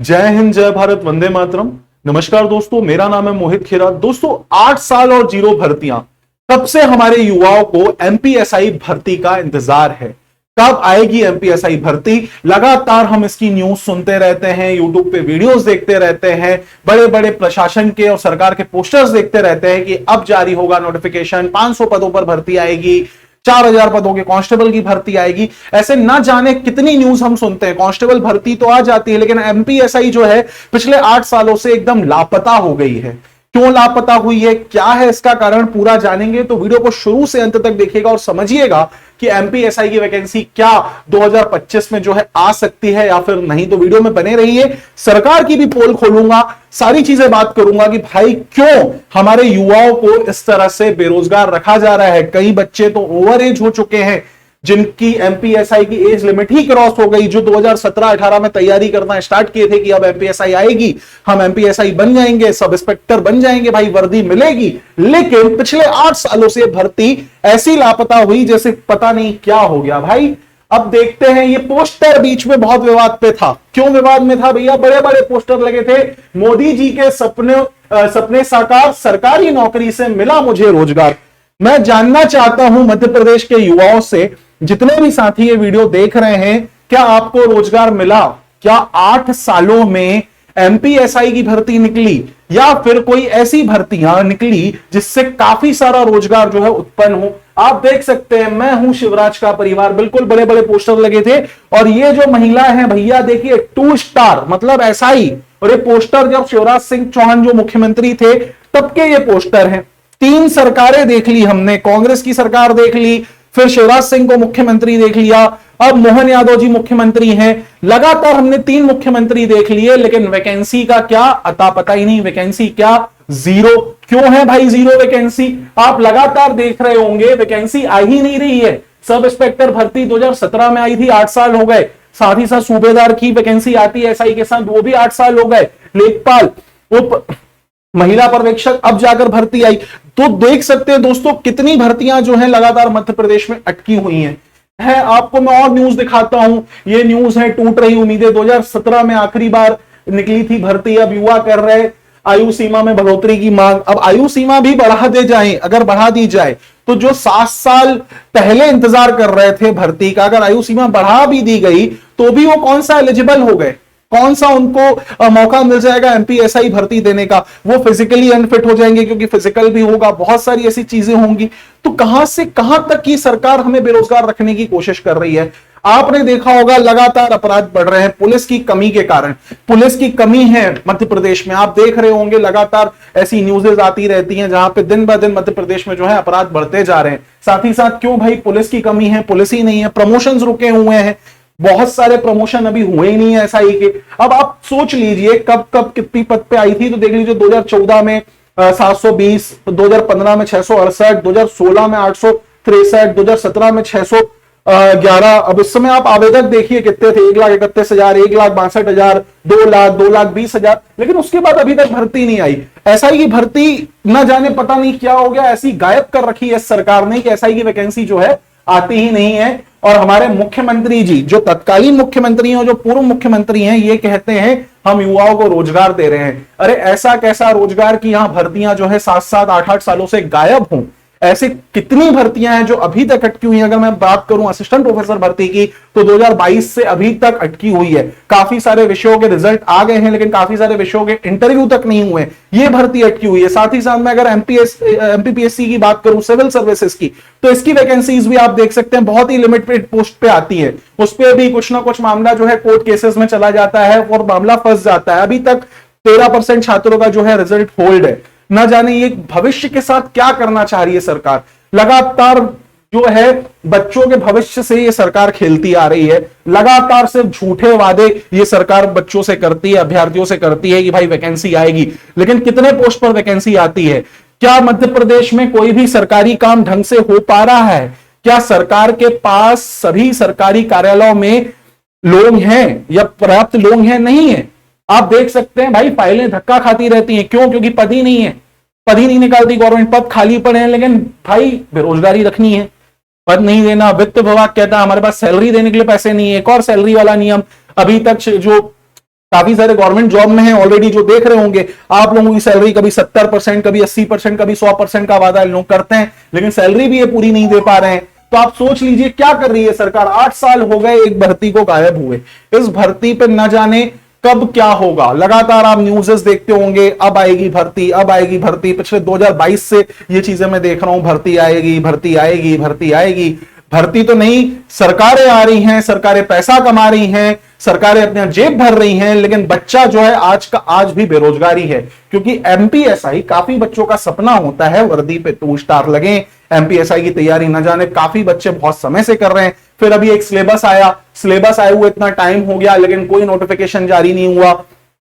जय हिंद, जय भारत, वंदे मातरम। नमस्कार दोस्तों, मेरा नाम है मोहित खेरा। दोस्तों, 8 साल और 0 भर्तियां, कब से हमारे युवाओं को एमपीएसआई भर्ती का इंतजार है। कब आएगी एमपीएसआई भर्ती? लगातार हम इसकी न्यूज सुनते रहते हैं, यूट्यूब पे वीडियोस देखते रहते हैं, बड़े बड़े प्रशासन के और सरकार के पोस्टर्स देखते रहते हैं कि अब जारी होगा नोटिफिकेशन, 500 पदों पर भर्ती आएगी, 4000 पदों के कांस्टेबल की भर्ती आएगी। ऐसे ना जाने कितनी न्यूज हम सुनते हैं। कांस्टेबल भर्ती तो आ जाती है, लेकिन एमपीएसआई जो है पिछले 8 सालों से एकदम लापता हो गई है। क्यों लापता हुई है, क्या है इसका कारण, पूरा जानेंगे। तो वीडियो को शुरू से अंत तक देखिएगा और समझिएगा कि एमपीएसआई की वैकेंसी क्या 2025 में जो है आ सकती है या फिर नहीं। तो वीडियो में बने रहिए। सरकार की भी पोल खोलूंगा, सारी चीजें बात करूंगा कि भाई क्यों हमारे युवाओं को इस तरह से बेरोजगार रखा जा रहा है। कई बच्चे तो ओवर एज हो चुके हैं, जिनकी एमपीएसआई की एज लिमिट ही क्रॉस हो गई, जो 2017-18 में तैयारी करना स्टार्ट किए थे कि अब एमपीएसआई आएगी, हम एमपीएसआई बन जाएंगे, सब इंस्पेक्टर बन जाएंगे, भाई वर्दी मिलेगी। लेकिन पिछले 8 सालों से भर्ती ऐसी लापता हुई जैसे पता नहीं क्या हो गया। भाई अब देखते हैं, ये पोस्टर बीच में बहुत विवाद पे था। क्यों विवाद में था भैया? बड़े बड़े पोस्टर लगे थे, मोदी जी के सपने साकार, सरकारी नौकरी से मिला मुझे रोजगार। मैं जानना चाहता हूं मध्य प्रदेश के युवाओं से, जितने भी साथी ये वीडियो देख रहे हैं, क्या आपको रोजगार मिला? क्या 8 सालों में एमपीएसआई की भर्ती निकली या फिर कोई ऐसी भर्तियां निकली जिससे काफी सारा रोजगार जो है उत्पन्न हो? आप देख सकते हैं, मैं हूं शिवराज का परिवार, बिल्कुल बड़े बड़े पोस्टर लगे थे। और ये जो महिला है भैया, देखिए 2 स्टार मतलब एसआई। और ये पोस्टर जब शिवराज सिंह चौहान जो मुख्यमंत्री थे तब के ये पोस्टर हैं। 3 सरकारें देख ली हमने, कांग्रेस की सरकार देख ली, फिर शिवराज सिंह को मुख्यमंत्री देख लिया, अब मोहन यादव जी मुख्यमंत्री हैं। लगातार हमने 3 मुख्यमंत्री देख लिए, लेकिन वैकेंसी का क्या अता पता ही नहीं। वैकेंसी क्या? 0। क्यों है भाई 0 वैकेंसी? आप लगातार देख रहे होंगे वैकेंसी आ ही नहीं रही है। सब इंस्पेक्टर भर्ती 2017 में आई थी, 8 साल हो गए। साथ ही साथ सूबेदार की वैकेंसी आती है एसआई के साथ, वो भी 8 साल हो गए। लेखपाल, उप महिला पर्यवेक्षक, अब जाकर भर्ती आई। तो देख सकते हैं दोस्तों, कितनी भर्तियां जो है लगातार मध्य प्रदेश में अटकी हुई हैं। आपको मैं और न्यूज दिखाता हूं। ये न्यूज है, टूट रही उम्मीदें। 2017 में आखिरी बार निकली थी भर्ती, अब युवा कर रहे आयु सीमा में बढ़ोतरी की मांग। अब आयु सीमा भी बढ़ा दे जाए, अगर बढ़ा दी जाए तो जो 7 साल पहले इंतजार कर रहे थे भर्ती का, अगर आयु सीमा बढ़ा भी दी गई तो भी वो कौन सा एलिजिबल हो गए, कौन सा उनको मौका मिल जाएगा एमपीएसआई भर्ती देने का? वो फिजिकली अनफिट हो जाएंगे, क्योंकि फिजिकल भी होगा, बहुत सारी ऐसी चीजें होंगी। तो कहां से कहां तक की सरकार हमें बेरोजगार रखने की कोशिश कर रही है। आपने देखा होगा लगातार अपराध बढ़ रहे हैं पुलिस की कमी के कारण। पुलिस की कमी है मध्य प्रदेश में, आप देख रहे होंगे लगातार ऐसी न्यूज़ेस आती रहती हैं जहां पे दिन ब दिन मध्य प्रदेश में जो है अपराध बढ़ते जा रहे हैं। साथ ही साथ क्यों भाई पुलिस की कमी है? पुलिस ही नहीं है, प्रमोशंस रुके हुए हैं, बहुत सारे प्रमोशन अभी हुए ही नहीं है एसआई के। अब आप सोच लीजिए कब कब कितनी पद पे आई थी, तो देख लीजिए 2014 में 720, 2015 में 668, 2016 में 863, 2017 में 611। अब इस समय आप आवेदक देखिए कितने थे, 1,31,000, 1,62,000, 2 लाख, 2,20,000। लेकिन उसके बाद अभी तक भर्ती नहीं आई। एसआई की भर्ती न जाने पता नहीं क्या हो गया, ऐसी गायब कर रखी है सरकार ने कि एसआई की वैकेंसी जो है आती ही नहीं है। और हमारे मुख्यमंत्री जी, जो तत्कालीन मुख्यमंत्री हैं और जो पूर्व मुख्यमंत्री हैं, ये कहते हैं हम युवाओं को रोजगार दे रहे हैं। अरे ऐसा कैसा रोजगार की यहां भर्तियां जो है 7-7, 8-8 सालों से गायब हों। ऐसे कितनी भर्तियां हैं जो अभी तक अटकी हुई हैं। अगर मैं बात करूं असिस्टेंट प्रोफेसर भर्ती की, तो 2022 से अभी तक अटकी हुई है। काफी सारे विषयों के रिजल्ट आ गए हैं, लेकिन काफी सारे विषयों के इंटरव्यू तक नहीं हुए, ये भर्ती अटकी हुई है। साथ ही साथ मैं अगर एमपीपीएससी की बात करूं, सिविल सर्विसेज की, तो इसकी वैकेंसीज भी आप देख सकते हैं बहुत ही लिमिटेड पोस्ट पे आती है। उस पर भी कुछ ना कुछ मामला जो है कोर्ट केसेस में चला जाता है और मामला फंस जाता है। अभी तक 13% छात्रों का जो है रिजल्ट होल्ड है। न जाने ये भविष्य के साथ क्या करना चाह रही है सरकार। लगातार जो है बच्चों के भविष्य से ये सरकार खेलती आ रही है। लगातार सिर्फ झूठे वादे ये सरकार बच्चों से करती है, अभ्यर्थियों से करती है कि भाई वैकेंसी आएगी, लेकिन कितने पोस्ट पर वैकेंसी आती है? क्या मध्य प्रदेश में कोई भी सरकारी काम ढंग से हो पा रहा है? क्या सरकार के पास सभी सरकारी कार्यालयों में लोग हैं या पर्याप्त लोग हैं? नहीं है। आप देख सकते हैं भाई फाइलें धक्का खाती रहती हैं। क्यों? क्योंकि पद ही नहीं है, पद ही नहीं निकालती गवर्नमेंट। पद खाली पड़े हैं, लेकिन भाई बेरोजगारी रखनी है, पद नहीं देना। वित्त विभाग कहता है हमारे पास सैलरी देने के लिए पैसे नहीं है। एक और सैलरी वाला नियम अभी तक जो काफी सारे गवर्नमेंट जॉब में हैं ऑलरेडी, जो देख रहे होंगे आप लोगों की सैलरी कभी 70%, कभी 80%, कभी 100% का वादा लोग करते हैं, लेकिन सैलरी भी ये पूरी नहीं दे पा रहे हैं। तो आप सोच लीजिए क्या कर रही है सरकार। 8 साल हो गए एक भर्ती को गायब हुए, इस भर्ती पे न जाने कब क्या होगा। लगातार आप न्यूज़ देखते होंगे, अब आएगी भर्ती, अब आएगी भर्ती। पिछले 2022 से ये चीजें मैं देख रहा हूं, भर्ती आएगी, भर्ती आएगी, भर्ती आएगी। भर्ती तो नहीं, सरकारें आ रही हैं, सरकारें पैसा कमा रही हैं, सरकारें अपना जेब भर रही हैं, लेकिन बच्चा जो है आज भी बेरोजगारी है। क्योंकि एमपीएसआई काफी बच्चों का सपना होता है वर्दी पे 2 स्टार लगे, एमपीएसआई की तैयारी न जाने काफी बच्चे बहुत समय से कर रहे हैं। फिर अभी एक सिलेबस आए हुए इतना टाइम हो गया, लेकिन कोई नोटिफिकेशन जारी नहीं हुआ।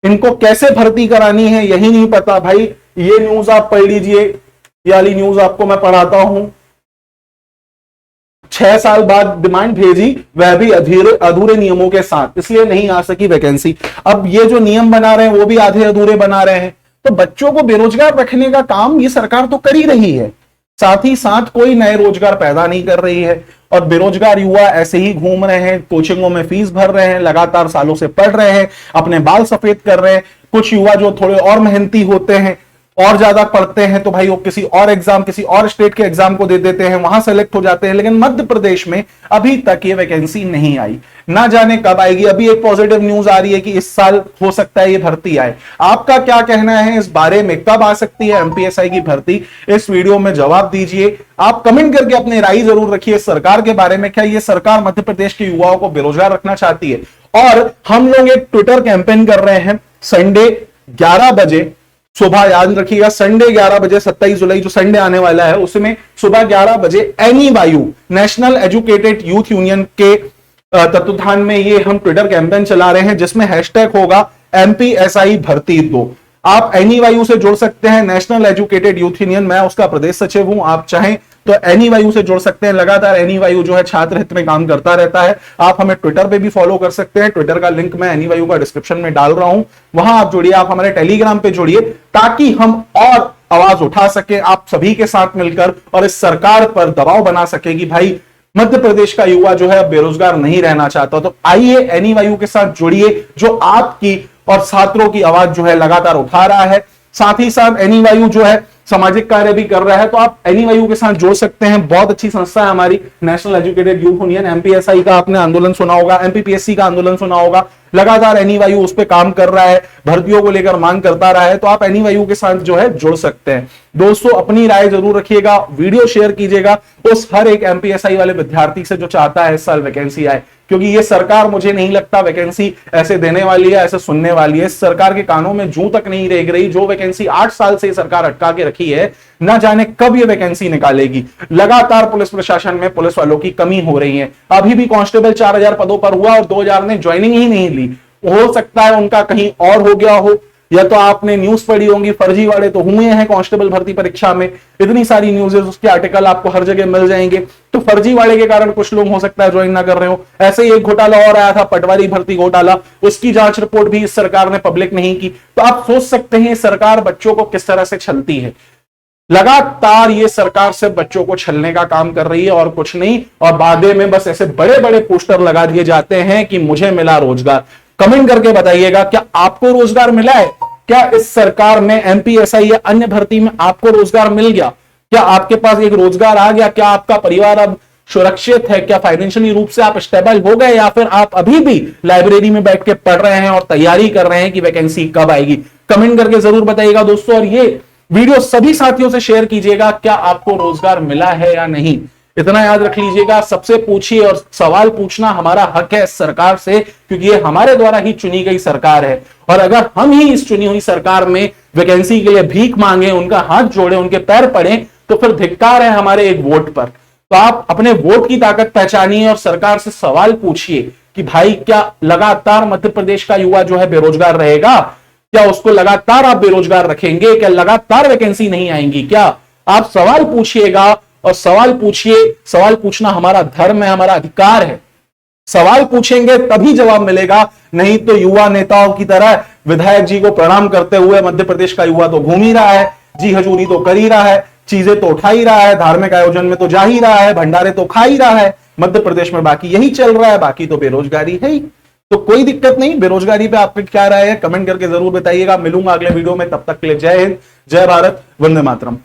इनको कैसे भर्ती करानी है यही नहीं पता। भाई ये न्यूज आप पढ़ लीजिए, ये वाली न्यूज आपको मैं पढ़ाता हूं। 6 साल बाद डिमांड भेजी, वह भी अधूरे नियमों के साथ, इसलिए नहीं आ सकी वैकेंसी। अब ये जो नियम बना रहे हैं वो भी आधे अधूरे बना रहे हैं। तो बच्चों को बेरोजगार रखने का काम ये सरकार तो कर ही रही है, साथ ही साथ कोई नए रोजगार पैदा नहीं कर रही है। और बेरोजगार युवा ऐसे ही घूम रहे हैं, कोचिंगों में फीस भर रहे हैं, लगातार सालों से पढ़ रहे हैं, अपने बाल सफेद कर रहे हैं। कुछ युवा जो थोड़े और मेहनती होते हैं, और ज्यादा पढ़ते हैं, तो भाई वो किसी और एग्जाम, किसी और स्टेट के एग्जाम को दे देते हैं, वहां सेलेक्ट हो जाते हैं। लेकिन मध्य प्रदेश में अभी तक ये वैकेंसी नहीं आई, ना जाने कब आएगी। अभी एक पॉजिटिव न्यूज आ रही है कि इस साल हो सकता है ये भर्ती आए। आपका क्या कहना है इस बारे में, कब आ सकती है एमपीएसआई की भर्ती? इस वीडियो में जवाब दीजिए। आप कमेंट करके अपनी राय जरूर रखिए सरकार के बारे में। क्या ये सरकार मध्य प्रदेश के युवाओं को बेरोजगार रखना चाहती है? और हम लोग एक ट्विटर कैंपेन कर रहे हैं, संडे 11 बजे सुबह, याद रखिएगा संडे 11 बजे, 27 जुलाई जो संडे आने वाला है, उसमें सुबह 11 बजे एनईवायू, नेशनल एजुकेटेड यूथ यूनियन के तत्वाधान में ये हम ट्विटर कैंपेन चला रहे हैं, जिसमें हैशटैग होगा एमपीएसआई भर्ती 2। आप एनईवायू से जुड़ सकते हैं, नेशनल एजुकेटेड यूथ यूनियन, मैं उसका प्रदेश सचिव हूं। आप चाहें तो एनईवायू से जुड़ सकते हैं। लगातार एनईवायू जो है छात्र हित में काम करता रहता है। आप हमें ट्विटर पे भी फॉलो कर सकते हैं, ट्विटर का लिंक मैं एनईवायू का डिस्क्रिप्शन में डाल रहा हूं, वहां आप जुड़िए। आप हमारे टेलीग्राम पे जुड़िए ताकि हम और आवाज उठा सके आप सभी के साथ मिलकर, और इस सरकार पर दबाव बना सके कि भाई मध्य प्रदेश का युवा जो है बेरोजगार नहीं रहना चाहता। तो आइए एनईवायू के साथ जुड़िए, जो आपकी और छात्रों की आवाज जो है लगातार उठा रहा है। साथ ही साथ एनईवायू जो है सामाजिक कार्य भी कर रहा है, तो आप एनईवायू के साथ जुड़ सकते हैं। बहुत अच्छी संस्था है हमारी national educated youth union. MPSI का आपने आंदोलन सुना होगा, एमपीपीएससी का आंदोलन सुना होगा, लगातार एनईवायू उस पर काम कर रहा है, भर्तियों को लेकर मांग करता रहा है। तो आप एनईवायू के साथ जो है जुड़ सकते हैं। दोस्तों अपनी राय जरूर रखिएगा, वीडियो शेयर कीजिएगा उस हर एक एमपीएसआई वाले विद्यार्थी से जो चाहता है इस साल वैकेंसी आए, क्योंकि ये सरकार मुझे नहीं लगता वैकेंसी ऐसे देने वाली है, ऐसे सुनने वाली है। इस सरकार के कानों में जूं तक नहीं रेंग रही। जो वैकेंसी 8 साल से सरकार अटका के रखी है, ना जाने कब ये वैकेंसी निकालेगी। लगातार पुलिस प्रशासन में पुलिस वालों की कमी हो रही है। अभी भी कांस्टेबल 4000 पदों पर हुआ और 2000 ने ज्वाइनिंग ही नहीं ली। हो सकता है उनका कहीं और हो गया हो, या तो आपने न्यूज पढ़ी होंगी, फर्जीवाड़े तो हुए हैं कांस्टेबल भर्ती परीक्षा में। इतनी सारी न्यूज़ेस, उसके आर्टिकल आपको हर जगह मिल जाएंगे। तो फर्जीवाड़े के कारण कुछ लोग हो सकता है ज्वाइन ना कर रहे हो। ऐसे ही एक घोटाला और आया था, पटवारी भर्ती घोटाला, उसकी जांच रिपोर्ट भी इस सरकार ने पब्लिक नहीं की। तो आप सोच सकते हैं सरकार बच्चों को किस तरह से छलती है। लगातार ये सरकार से बच्चों को छलने का काम कर रही है और कुछ नहीं। और बाद में बस ऐसे बड़े बड़े पोस्टर लगा दिए जाते हैं कि मुझे मिला रोजगार। कमेंट करके बताइएगा, क्या आपको रोजगार मिला है? क्या इस सरकार में एमपीएसआई या अन्य भर्ती में आपको रोजगार मिल गया? क्या आपके पास एक रोजगार आ गया? क्या आपका परिवार अब सुरक्षित है? क्या फाइनेंशियली रूप से आप स्टेबल हो गए, या फिर आप अभी भी लाइब्रेरी में बैठ के पढ़ रहे हैं और तैयारी कर रहे हैं कि वैकेंसी कब आएगी? कमेंट करके जरूर बताइएगा दोस्तों। और ये वीडियो सभी साथियों से शेयर कीजिएगा, क्या आपको रोजगार मिला है या नहीं। इतना याद रख लीजिएगा, सबसे पूछिए, और सवाल पूछना हमारा हक है सरकार से, क्योंकि ये हमारे द्वारा ही चुनी गई सरकार है। और अगर हम ही इस चुनी हुई सरकार में वैकेंसी के लिए भीख मांगे, उनका हाथ जोड़े, उनके पैर पड़े, तो फिर धिक्कार है हमारे एक वोट पर। तो आप अपने वोट की ताकत पहचानिए और सरकार से सवाल पूछिए कि भाई क्या लगातार मध्य प्रदेश का युवा जो है बेरोजगार रहेगा? क्या उसको लगातार आप बेरोजगार रखेंगे? क्या लगातार वैकेंसी नहीं आएंगी? क्या आप सवाल पूछिएगा, और सवाल पूछिए। सवाल पूछना हमारा धर्म है, हमारा अधिकार है। सवाल पूछेंगे तभी जवाब मिलेगा, नहीं तो युवा नेताओं की तरह विधायक जी को प्रणाम करते हुए मध्य प्रदेश का युवा तो घूम ही रहा है, जी हजूरी तो कर ही रहा है, चीजें तो उठा ही रहा है, धार्मिक आयोजन में तो जा ही रहा है, भंडारे तो खा ही रहा है। मध्य प्रदेश में बाकी यही चल रहा है, बाकी तो बेरोजगारी है ही। तो कोई दिक्कत नहीं। बेरोजगारी पे आपकी क्या राय है कमेंट करके जरूर बताइएगा। मिलूंगा अगले वीडियो में, तब तक के लिए जय हिंद, जय भारत, वंदे मातरम।